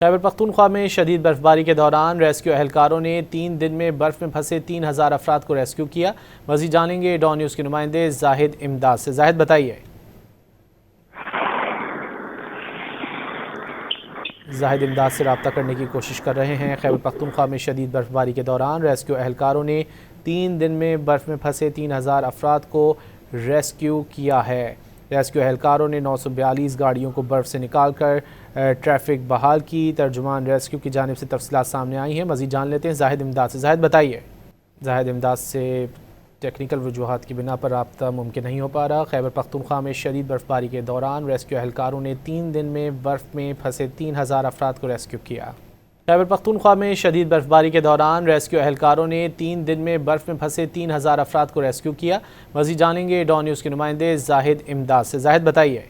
خیبر پختونخوا میں شدید برفباری کے دوران ریسکیو اہلکاروں نے 3 دن میں برف میں پھنسے 3000 افراد کو ریسکیو کیا۔ مزید جانیں گے ڈان نیوز کے نمائندے زاہد امداد سے۔ زاہد بتائیے۔ زاہد امداد سے رابطہ کرنے کی کوشش کر رہے ہیں۔ خیبر پختونخوا میں شدید برفباری کے دوران ریسکیو اہلکاروں نے 3 دن میں برف میں پھنسے 3000 افراد کو ریسکیو کیا ہے۔ ریسکیو اہلکاروں نے 942 گاڑیوں کو برف سے نکال کر ٹریفک بحال کی۔ ترجمان ریسکیو کی جانب سے تفصیلات سامنے آئی ہیں۔ مزید جان لیتے ہیں زاہد امداد سے۔ زاہد بتائیے۔ زاہد امداد سے ٹیکنیکل وجوہات کی بنا پر رابطہ ممکن نہیں ہو پا رہا۔ خیبر پختونخوا میں شدید برفباری کے دوران ریسکیو اہلکاروں نے 3 دن میں برف میں پھنسے 3000 افراد کو ریسکیو کیا۔ خیبر پختونخوا میں شدید برفباری کے دوران ریسکیو اہلکاروں نے 3 دن میں برف میں پھنسے 3000 افراد کو ریسکیو کیا۔ مزید جانیں گے ڈان نیوز کے نمائندے زاہد امداد سے۔ زاہد بتائیے۔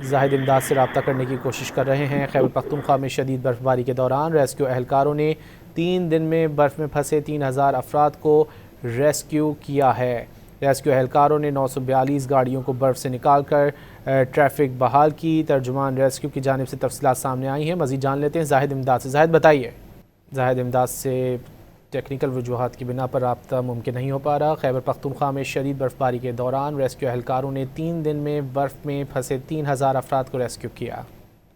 زاہد امداد سے رابطہ کرنے کی کوشش کر رہے ہیں۔ خیبر پختونخوا میں شدید برفباری کے دوران ریسکیو اہلکاروں نے 3 دن میں برف میں پھنسے 3000 افراد کو ریسکیو کیا ہے۔ ریسکیو اہلکاروں نے 942 گاڑیوں کو برف سے نکال کر ٹریفک بحال کی۔ ترجمان ریسکیو کی جانب سے تفصیلات سامنے آئی ہیں۔ مزید جان لیتے ہیں زاہد امداد سے۔ زاہد بتائیے۔ زاہد امداد سے ٹیکنیکل وجوہات کی بنا پر رابطہ ممکن نہیں ہو پا رہا۔ خیبر پختونخوا میں شدید برفباری کے دوران ریسکیو اہلکاروں نے 3 دن میں برف میں پھنسے 3000 افراد کو ریسکیو کیا۔